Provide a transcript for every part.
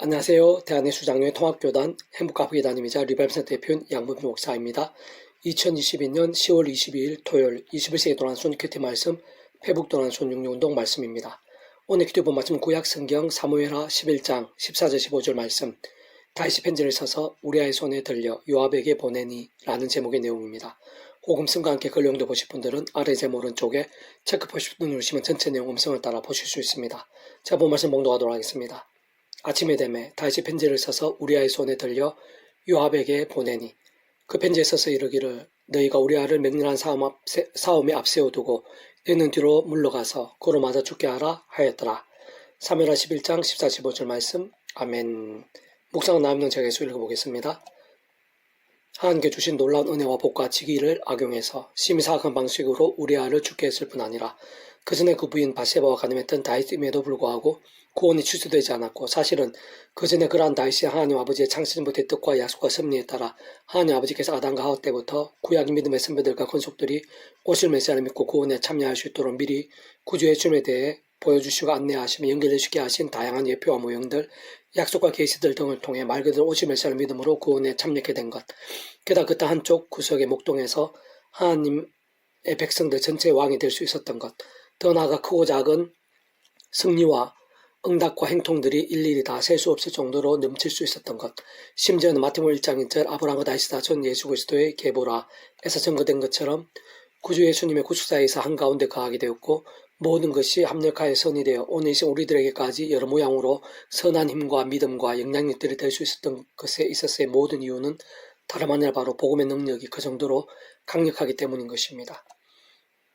안녕하세요. 대한예수장로회 통합교단 행복가부회단임이자 리발센터 대표인 양문표 목사입니다. 2022년 10월 22일 토요일 21세기 도난손 큐티 말씀 회복도난손 육류운동 말씀입니다. 오늘 기도본 말씀은 구약성경 사무엘하 11장 14절 15절 말씀, 다윗이 편지를 써서 우리아의 손에 들려 요압에게 보내니 라는 제목의 내용입니다. 복음성과 함께 글 용도 보실 분들은 아래 제목 오른쪽에 체크 표시 누르시면 전체 내용 음성을 따라 보실 수 있습니다. 자, 본 말씀 봉독하도록 하겠습니다. 아침에 되매 다윗이 편지를 써서 우리아의 손에 들려 요압에게 보내니 그 편지에 써서 이르기를 너희가 우리아를 맹렬한 싸움에 앞세워두고 너희는 뒤로 물러가서 그로 맞아 죽게 하라 하였더라. 사무엘하 11장 14, 15절 말씀. 아멘. 묵상은 나옵는 제가 예수 읽어보겠습니다. 하나님께 주신 놀라운 은혜와 복과 지기를 악용해서 심히 사악한 방식으로 우리아를 죽게 했을 뿐 아니라 그 전에 그 부인 바세바와 가늠했던 다윗임에도 불구하고 구원이 취소되지 않았고, 사실은 그 전에 그러한 다윗이 하나님 아버지의 창세전부터의 뜻과 약속과 섭리에 따라 하나님 아버지께서 아담과 하와 때부터 구약 믿음의 선배들과 권속들이 오실 메시아를 믿고 구원에 참여할 수 있도록 미리 구주의 주님에 대해 보여주시고 안내하시며 연결해주게 하신 다양한 예표와 모형들, 약속과 계시들 등을 통해 말 그대로 오실 메시아를 믿음으로 구원에 참여하게 된 것, 게다가 그때 한쪽 구석의 목동에서 하나님의 백성들 전체의 왕이 될 수 있었던 것, 더 나아가 크고 작은 승리와 응답과 행통들이 일일이 다 셀 수 없을 정도로 넘칠 수 있었던 것, 심지어는 마태복음 1장 1절 아브라함과 다윗이다 전 예수 그리스도의 계보라에서 증거된 것처럼 구주 예수님의 구속사에서 한가운데 거하게 되었고, 모든 것이 합력하여 선이 되어 오늘 이 시간 우리들에게까지 여러 모양으로 선한 힘과 믿음과 영향력들이 될 수 있었던 것에 있어서의 모든 이유는 다름 아니라 바로 복음의 능력이 그 정도로 강력하기 때문인 것입니다.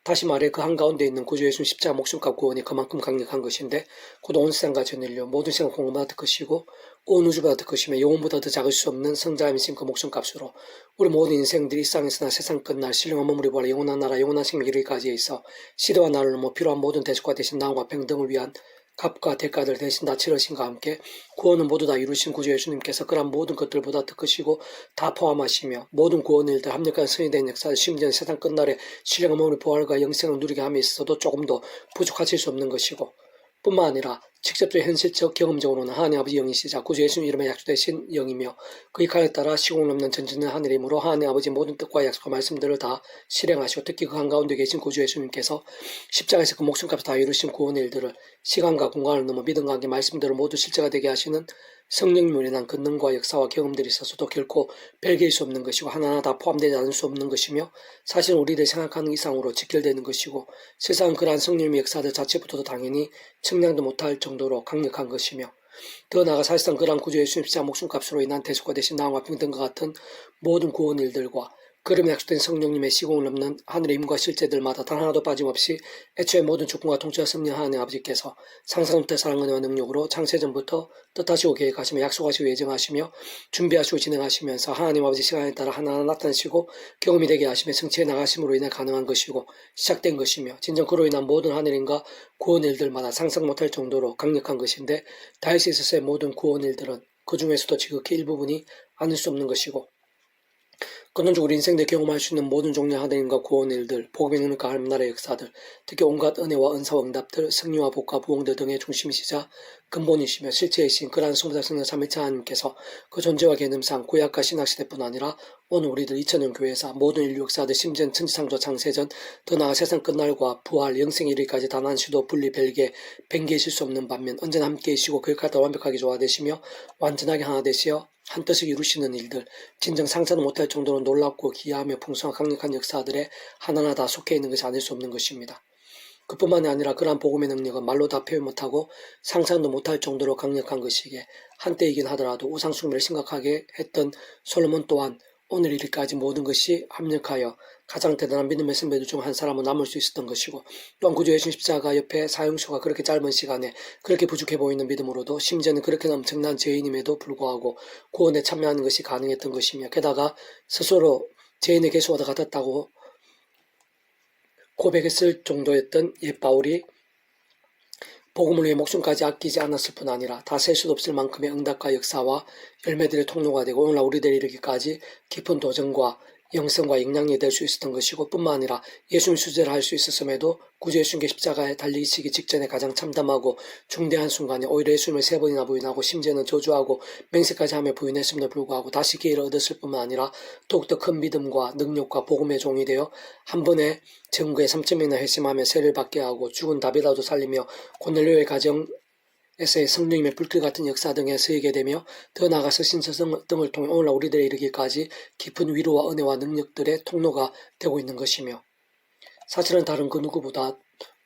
다시 말해 그 한가운데 있는 구주 예수님 십자가 목숨값 구원이 그만큼 강력한 것인데, 곧 온 세상과 전 인류 모든 세상 공급보다 더 크시고 온 우주보다 더 크시며 영혼보다 더 작을 수 없는 성자이신 그 목숨값으로 우리 모든 인생들이 이 땅에서나 세상 끝날 신령한 몸으로 부활 영원한 나라 영원한 생명 이르기까지에 있어 시대와 나를 넘어 필요한 모든 대속과 대신 나음과 평등을 위한 값과 대가들 대신 다 치르신과 함께 구원은 모두 다 이루신 구주 예수님께서 그런 모든 것들보다 더 크시고 다 포함하시며 모든 구원 일들 합력한 선이 된 역사를 심지어 세상 끝날에 신령한 몸의 부활과 영생을 누리게 함에 있어도 조금도 부족하실 수 없는 것이고, 뿐만 아니라 직접적 현실적 경험적으로는 하나님 아버지 영이시자 구주 예수님 이름에 약속되신 영이며 그 역할에 따라 시공을 넘는 전지는 하늘의 힘으로 하나님 아버지 모든 뜻과 약속과 말씀들을 다 실행하시고, 특히 그 한가운데 계신 구주 예수님께서 십자가에서 그 목숨값을 다 이루신 구원의 일들을 시간과 공간을 넘어 믿음과 함께 말씀대로 모두 실제가 되게 하시는 성령님으로 인한 권능과 역사와 경험들이 있어서도 결코 별개일 수 없는 것이고 하나하나 다 포함되지 않을 수 없는 것이며, 사실은 우리들이 생각하는 이상으로 직결되는 것이고 세상은 그러한 성령님의 역사들 자체부터도 당연히 측량도 못할 정도로 강력한 것이며, 더 나아가 사실상 그러한 구주 예수님 십자가 목숨값으로 인한 대속과 대신 나음과 평등과 같은 모든 구원 일들과 그름에 약속된 성령님의 시공을 넘는 하늘의 힘과 실제들마다 단 하나도 빠짐없이 애초에 모든 주권과 통치와 섭리한 하나님 아버지께서 상상 못할 사랑 은혜와 능력으로 창세전부터 뜻하시고 계획하시며 약속하시고 예정하시며 준비하시고 진행하시면서 하나님 아버지 시간에 따라 하나하나 나타내시고 경험이 되게 하시며 성취해 나가심으로 인해 가능한 것이고 시작된 것이며, 진정 그로 인한 모든 하늘의 힘과 구원 일들마다 상상 못할 정도로 강력한 것인데, 다윗에 있어서의 모든 구원 일들은 그 중에서도 지극히 일부분이 아닐 수 없는 것이고, 근원적으로 우리 인생들 경험할 수 있는 모든 종류의 하나님과 구원의 일들, 복음의 능력과 하나님 나라의 역사들, 특히 온갖 은혜와 은사와 응답들, 승리와 복과 부흥들 등의 중심이시자 근본이시며 실체이신 그러한 성부자 성령 삼위일체 하나님께서 그 존재와 개념상 구약과 신약시대뿐 아니라 오늘 우리들 2000년 교회사 모든 인류 역사들, 심지어 천지창조 창세전, 더 나아가 세상 끝날과 부활, 영생 이르기까지 단 한 시도 분리 별개 뱅개이실 수 없는 반면 언제나 함께이시고 그 역할을 완벽하게 조화되시며 완전하게 하나 되시어 한 뜻을 이루시는 일들, 진정 상상도 못할 정도로 놀랍고 기이하며 풍성한 강력한 역사들에 하나하나 다 속해 있는 것이 아닐 수 없는 것입니다. 그뿐만이 아니라 그러한 복음의 능력은 말로 다 표현 못하고 상상도 못할 정도로 강력한 것이기에 한때이긴 하더라도 우상숭배를 심각하게 했던 솔로몬 또한 오늘 이르기까지 모든 것이 합력하여 가장 대단한 믿음의 선배들 중 한 사람은 남을 수 있었던 것이고, 또한 구주 예수님 십자가 옆에 사형수가 그렇게 짧은 시간에 그렇게 부족해 보이는 믿음으로도 심지어는 그렇게 엄청난 죄인임에도 불구하고 구원에 참여하는 것이 가능했던 것이며, 게다가 스스로 죄인의 개수와 같았다고 고백했을 정도였던 옛 바울이 복음을 위해 목숨까지 아끼지 않았을 뿐 아니라 다 셀 수도 없을 만큼의 응답과 역사와 열매들의 통로가 되고 오늘날 우리들이 이르기까지 깊은 도전과 영성과 영향이 될 수 있었던 것이고 뿐만 아니라 예수님 수제를 할 수 있었음에도 구주 예수님께 십자가에 달리시기 직전에 가장 참담하고 중대한 순간에 오히려 예수님을 3번이나 부인하고 심지어는 저주하고 맹세까지 하며 부인했음에도 불구하고 다시 기회를 얻었을 뿐만 아니라 더욱더 큰 믿음과 능력과 복음의 종이 되어 한 번에 전국에 3,000명이나 회심하며 세를 받게 하고 죽은 다비라도 살리며 고넬료의 가정 에서의 성령님의 불길 같은 역사 등에 서게 되며 더 나아가서 신서성 등을 통해 오늘날 우리들에 이르기까지 깊은 위로와 은혜와 능력들의 통로가 되고 있는 것이며 사실은 다른 그 누구보다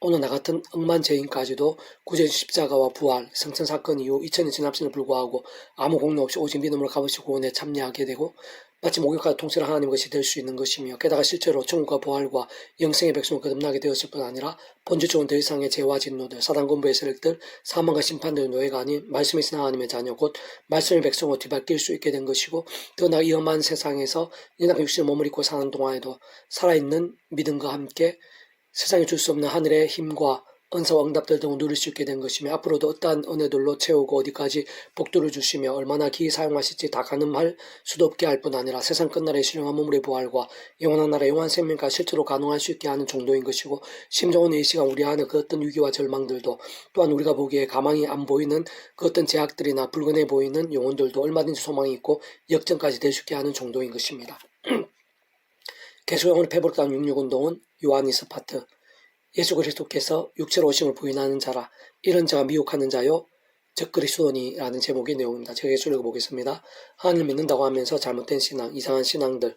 오늘 나 같은 억만죄인까지도 구제 십자가와 부활, 성천 사건 이후 2000년 지났음에도 불구하고 아무 공로 없이 오직 믿음으로 값없이 구원에 참여하게 되고 마치 목욕과 통치를 하나님 것이 될 수 있는 것이며 게다가 실제로 천국과 부활과 영생의 백성을 거듭나게 되었을 뿐 아니라 본질적인 더 이상의 죄와 진노들, 사단 군부의 세력들, 사망과 심판들의 노예가 아닌 말씀이 있으나 하나님의 자녀 곧 말씀의 백성으로 뒤바뀔 수 있게 된 것이고 더 나아가 이 험한 세상에서 연약 육신을 몸을 입고 사는 동안에도 살아있는 믿음과 함께 세상에 줄 수 없는 하늘의 힘과 은사와 응답들 등을 누릴 수 있게 된 것이며 앞으로도 어떠한 은혜들로 채우고 어디까지 복들을 주시며 얼마나 기이 사용하실지 다 가늠할 수도 없게 할 뿐 아니라 세상 끝날의 신령한 몸의 부활과 영원한 나라의 영원한 생명까지 실제로 가능할 수 있게 하는 정도인 것이고 심지어 오늘 이 시간 우리 안에 그 어떤 위기와 절망들도 또한 우리가 보기에 가망이 안 보이는 그 어떤 제약들이나 불건해 보이는 영혼들도 얼마든지 소망이 있고 역전까지 될 수 있게 하는 정도인 것입니다. 계속 오늘 페북당 66운동은 요한이스 파트 예수 그리스도께서 육체로 오심을 부인하는 자라 이런 자가 미혹하는 자요 즉 그리스도니라는 제목의 내용입니다. 제가 예수 읽어보겠습니다. 하나님을 믿는다고 하면서 잘못된 신앙, 이상한 신앙들,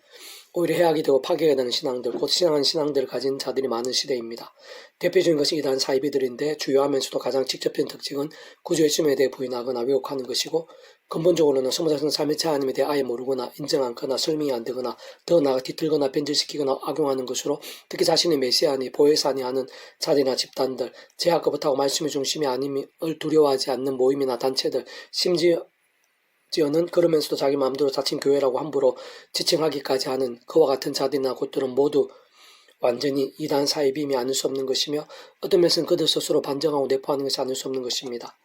오히려 해악이 되고 파괴가 되는 신앙들, 곧 신앙한 신앙들을 가진 자들이 많은 시대입니다. 대표적인 것이 이단 사이비들인데 주요하면서도 가장 직접적인 특징은 구주 예수님에 대해 부인하거나 왜곡하는 것이고 근본적으로는 소모자성 삼위체 하나님에 대해 아예 모르거나 인정 않거나 설명이 안 되거나 더 나아가 뒤틀거나 변질시키거나 악용하는 것으로 특히 자신의 메시아니 보혜사니 하는 자들이나 집단들, 제약거부터하고 말씀의 중심이 아님을 두려워하지 않는 모임이나 단체들, 심지어는 그러면서도 자기 마음대로 자칭 교회라고 함부로 지칭하기까지 하는 그와 같은 자들이나 곳들은 모두 완전히 이단 사이비임이 아닐 수 없는 것이며 어떤 면에서는 그들 스스로 반정하고 내포하는 것이 아닐 수 없는 것입니다.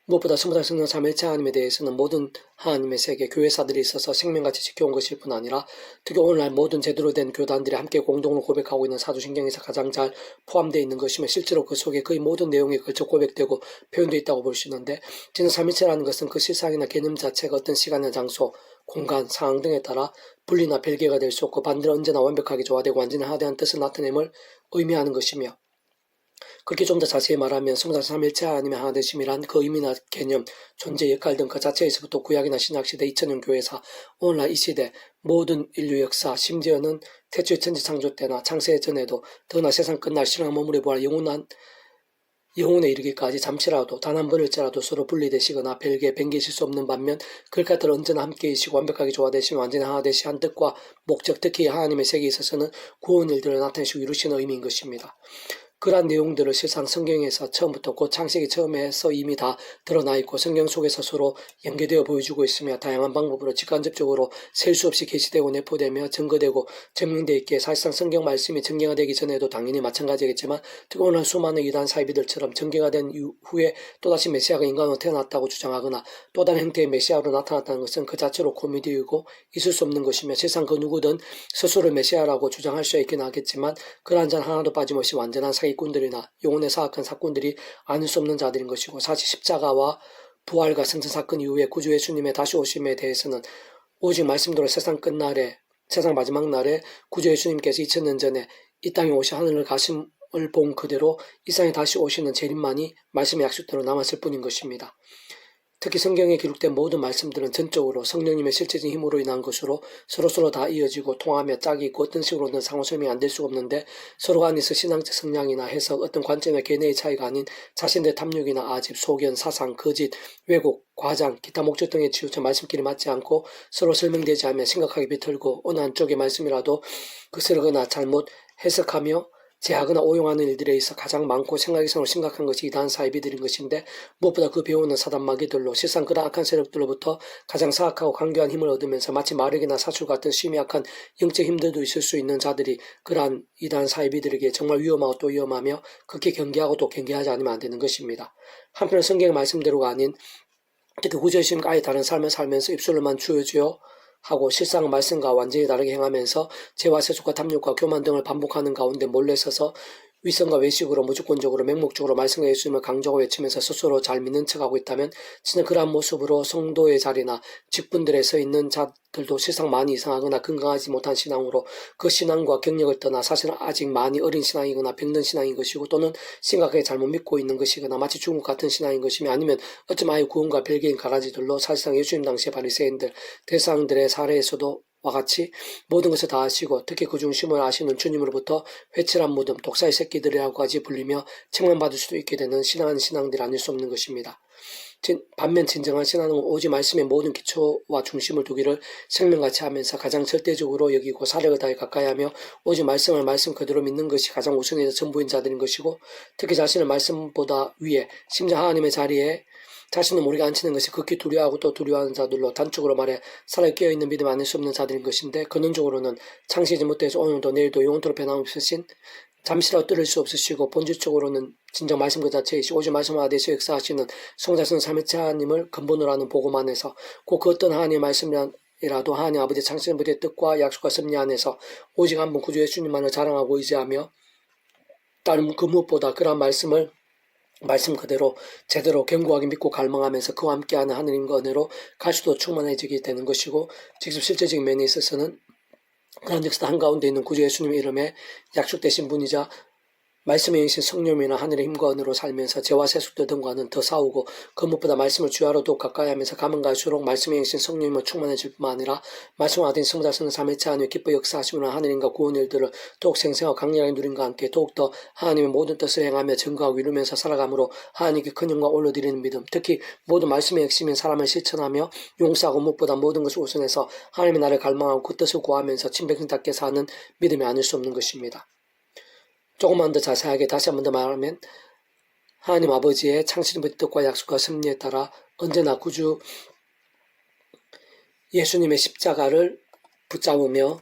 무엇보다 성부다 성령 삼위일체 하나님에 대해서는 모든 하나님의 세계 교회사들이 있어서 생명같이 지켜온 것일 뿐 아니라 특히 오늘날 모든 제대로 된 교단들이 함께 공동으로 고백하고 있는 사도신경에서 가장 잘 포함되어 있는 것이며 실제로 그 속에 거의 모든 내용이 걸쳐 고백되고 표현되어 있다고 볼 수 있는데 진짜 삼위일체라는 것은 그 실상이나 개념 자체가 어떤 시간이나 장소, 공간, 상황 등에 따라 분리나 별개가 될 수 없고 반대로 언제나 완벽하게 조화되고 완전히 하나되는 뜻을 나타냄을 의미하는 것이며 그렇게 좀 더 자세히 말하면 성자 삼일체 하나님의 하나 되심이란 그 의미나 개념, 존재, 역할 등 그 자체에서부터 구약이나 신약시대 2000년 교회사, 오늘날 이 시대, 모든 인류 역사, 심지어는 태초의 천지 창조 때나 창세 전에도 더나 세상 끝날 신앙 머무르 부활 영혼에 이르기까지 잠시라도 단 한 번일지라도 서로 분리되시거나 별개 변개실 수 없는 반면 그것들 언제나 함께이시고 완벽하게 조화되시며 완전히 하나 되시 한 뜻과 목적 특히 하나님의 세계에 있어서는 구원 일들을 나타내시고 이루시는 의미인 것입니다. 그러한 내용들을 실상 성경에서 처음부터 곧 창세기 처음에서 이미 다 드러나 있고 성경 속에서 서로 연계되어 보여주고 있으며 다양한 방법으로 직간접적으로 셀 수 없이 게시되고 내포되며 증거되고 증명되어 있기에 사실상 성경 말씀이 전개가 되기 전에도 당연히 마찬가지겠지만 특히 오늘 수많은 이단 사이비들처럼 전개가 된 후에 또다시 메시아가 인간으로 태어났다고 주장하거나 또 다른 형태의 메시아로 나타났다는 것은 그 자체로 코미디이고 있을 수 없는 것이며 세상 그 누구든 스스로를 메시아라고 주장할 수 있긴 하겠지만 그러한 자는 하나도 빠짐없이 완전한 사기꾼들이나 영혼의 사악한 사꾼들이 아닐 수 없는 자들인 것이고 사실 십자가와 부활과 성천 사건 이후에 구주 예수님의 다시 오심에 대해서는 오직 말씀대로 세상 끝날에 세상 마지막 날에 구주 예수님께서 2000년 전에 이 땅에 오시 하늘을 가심을 본 그대로 이 땅에 다시 오시는 재림만이 말씀의 약속대로 남았을 뿐인 것입니다. 특히 성경에 기록된 모든 말씀들은 전적으로 성령님의 실제적인 힘으로 인한 것으로 서로서로 다 이어지고 통하며 짝이 있고 어떤 식으로든 상호 설명이 안 될 수가 없는데 서로 간에서 신앙적 성향이나 해석, 어떤 관점의 견해의 차이가 아닌 자신들의 탐욕이나 아집, 소견, 사상, 거짓, 왜곡, 과장, 기타 목적 등에 치우쳐 말씀끼리 맞지 않고 서로 설명되지 않으며 심각하게 비틀고 어느 한쪽의 말씀이라도 거스르거나 잘못 해석하며 제하거나 오용하는 일들에 있어 가장 많고 생각이상으로 심각한 것이 이단 사이비들인 것인데 무엇보다 그 배우는 사단 마귀들로 실상 그런 악한 세력들로부터 가장 사악하고 강교한 힘을 얻으면서 마치 마력이나 사출 같은 심약한 영적 힘들도 있을 수 있는 자들이 그러한 이단 사이비들에게 정말 위험하고 또 위험하며 그렇게 경계하고 또 경계하지 않으면 안 되는 것입니다. 한편 성경의 말씀대로가 아닌 특히 구제심 아예 다른 삶을 살면서 입술로만 주어지어 하고 실상은 말씀과 완전히 다르게 행하면서 죄와 세속과 탐욕과 교만 등을 반복하는 가운데 몰래 서서 위선과 외식으로 무조건적으로 맹목적으로 말씀과 예수님을 강조하고 외치면서 스스로 잘 믿는 척하고 있다면 진짜 그러한 모습으로 성도의 자리나 직분들에 서 있는 자들도 실상 많이 이상하거나 건강하지 못한 신앙으로 그 신앙과 경력을 떠나 사실은 아직 많이 어린 신앙이거나 병든 신앙인 것이고 또는 심각하게 잘못 믿고 있는 것이거나 마치 죽은 것 같은 신앙인 것이며 아니면 어쩌면 아예 구원과 별개인 가라지들로 사실상 예수님 당시의 바리새인들 대상들의 사례에서도 와 같이 모든 것을 다 아시고 특히 그 중심을 아시는 주님으로부터 회칠한 무덤, 독사의 새끼들이라고까지 불리며 책망받을 수도 있게 되는 신앙한 신앙들이 아닐 수 없는 것입니다. 반면 진정한 신앙은 오직 말씀의 모든 기초와 중심을 두기를 생명같이 하면서 가장 절대적으로 여기고 사력을 다해 가까이 하며 오직 말씀을 말씀 그대로 믿는 것이 가장 우선이자 전부인 자들인 것이고 특히 자신을 말씀보다 위에 심지어 하나님의 자리에 자신을 모르게 앉히는 것이 극히 두려워하고 또 두려워하는 자들로 단적으로 말해 살아 깨어있는 믿음 아닐 수 없는 자들인 것인데 근원적으로는 창시지 못해서 오늘도 내일도 영원토록 변함없으신 잠시라도 떨을 수 없으시고 본질적으로는 진정 말씀 그 자체이시고 오직 말씀과 대해서 역사하시는 성자성 삼위체 하나님을 근본으로 하는 복음 안에서 곧 그 어떤 하나님의 말씀이라도 하나님 아버지 창세전부의 뜻과 약속과 섭리 안에서 오직 한 분 구주 예수님만을 자랑하고 의지하며 다른 그 무엇보다 그러한 말씀을 말씀 그대로 제대로 견고하게 믿고 갈망하면서 그와 함께하는 하느님과 은혜로 갈수록 충만해지게 되는 것이고 직접 실제적인 면에 있어서는 그런 역사 한가운데 있는 구주 예수님의 이름에 약속되신 분이자 말씀의 영신 성령이나 하늘의 힘과 은혜로 살면서 죄와 세속들 등과는 더 싸우고 그 무엇보다 말씀을 주야로 더욱 가까이 하면서 가면 갈수록 말씀의 영신 성령님을 충만해질 뿐만 아니라 말씀을 아된 성자성은 삼위체 하나님의 기뻐 역사하시는 하느님과 구원 일들을 더욱 생생하고 강렬하게 누림과 함께 더욱더 하나님의 모든 뜻을 행하며 증거하고 이루면서 살아감으로 하나님께 큰 영광 올려드리는 믿음 특히 모든 말씀의 핵심인 사람을 실천하며 용서하고 무엇보다 모든 것을 우선해서 하나님의 나라를 갈망하고 그 뜻을 구하면서 친백성답게 사는 믿음이 아닐 수 없는 것입니다. 조금만 더 자세하게 다시 한 번 더 말하면 하나님 아버지의 창세전부의 뜻과 약속과 섭리에 따라 언제나 구주 예수님의 십자가를 붙잡으며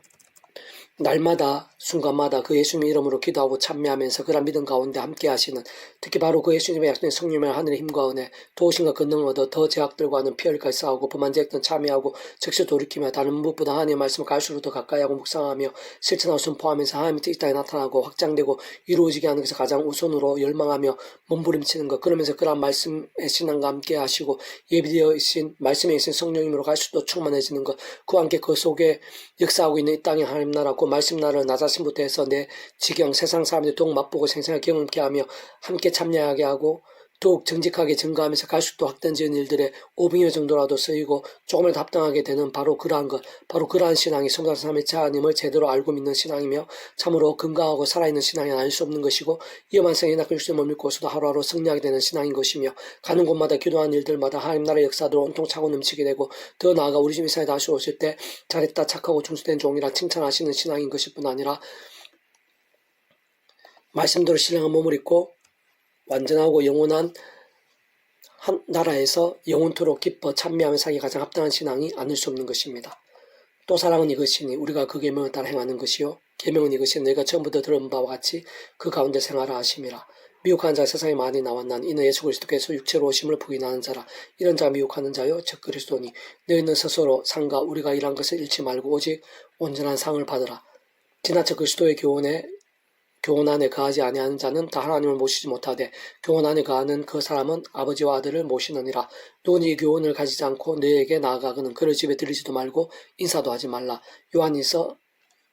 날마다 순간마다 그 예수님의 이름으로 기도하고 찬미하면서 그런 믿음 가운데 함께 하시는 특히 바로 그 예수님의 약속된 성령의 하늘의 힘과 은혜 도우심과 권능을 얻어 더 제약들과는 피할까지 싸우고 범한 제약들은 참여하고 즉시 돌이키며 다른 무엇보다 하나님의 말씀을 갈수록 더 가까이 하고 묵상하며 실천하고 선포하면서 하나님의 뜻이 땅에 나타나고 확장되고 이루어지게 하는 것을 가장 우선으로 열망하며 몸부림치는 것 그러면서 그러한 말씀의 신앙과 함께 하시고 예비되어 있신 말씀에 있신 성령님으로 갈수록 더 충만해지는 것 그와 함께 그 속에 역사하고 있는 이 땅의 하나님 나라 그 말씀 나라를 나 자신부터 해서 내 지경 세상 사람들이 더욱 맛보고 생생하게 경험케 하며 함께 참여하게 하고 더욱 정직하게 증거하면서 갈수록 더 확단지은 일들에 500여 정도라도 쓰이고 조금이라도 합당하게 되는 바로 그러한 것 바로 그러한 신앙이 성자성 삼위체 하나님을 제대로 알고 믿는 신앙이며 참으로 건강하고 살아있는 신앙이 아닐 수 없는 것이고 위험한 생에 낚을 수 없는 믿고서도 하루하루 승리하게 되는 신앙인 것이며 가는 곳마다 기도하는 일들마다 하나님 나라의 역사들로 온통 차고 넘치게 되고 더 나아가 우리 집 이사에 다시 오실 때 잘했다 착하고 충성된 종이라 칭찬하시는 신앙인 것일 뿐 아니라 말씀대로 신령한 몸을 입고 완전하고 영원한 한 나라에서 영원토록 기뻐 찬미하며 살기 가장 합당한 신앙이 아닐 수 없는 것입니다. 또 사랑은 이것이니 우리가 그 계명을 따라 행하는 것이요 계명은 이것이 너희가 처음부터 들은 바와 같이 그 가운데 생활하 하심이라. 미혹하는 자 세상에 많이 나왔나니 이는 예수 그리스도께서 육체로 오심을 부인하는 자라. 이런 자 미혹하는 자요 즉 그리스도니 너희는 스스로 상과 우리가 일한 것을 잃지 말고 오직 온전한 상을 받으라. 지나쳐 그리스도의 교훈 안에 거하지 아니하는 자는 다 하나님을 모시지 못하되 교훈 안에 거하는 그 사람은 아버지와 아들을 모시느니라. 누구니 교훈을 가지지 않고 너희에게 나아가거는 그를 집에 들이지도 말고 인사도 하지 말라. 요한일서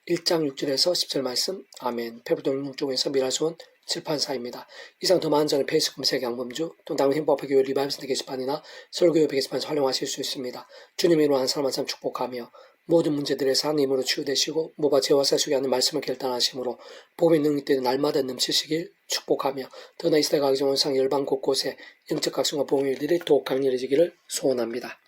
1장 6절에서 10절 말씀. 아멘. 페북동 6쪽에서 미라소원 칠판사입니다. 이상 더 많은 자는 페이스북 검색 양범주 또 다른 행복학교회 리바이브센터 게시판이나 설교회 게시판에서 활용하실 수 있습니다. 주님의 이름으로 한 사람 한 사람 축복하며 모든 문제들에서 하나님으로 치유되시고 모바 죄와 세속이 하는 말씀을 결단하심으로 복음의 능력 때는 날마다 넘치시길 축복하며 더나 이 시대 가기 전 원상 열방 곳곳에 영적 각성과 복음의 일들이 더욱 강렬해지기를 소원합니다.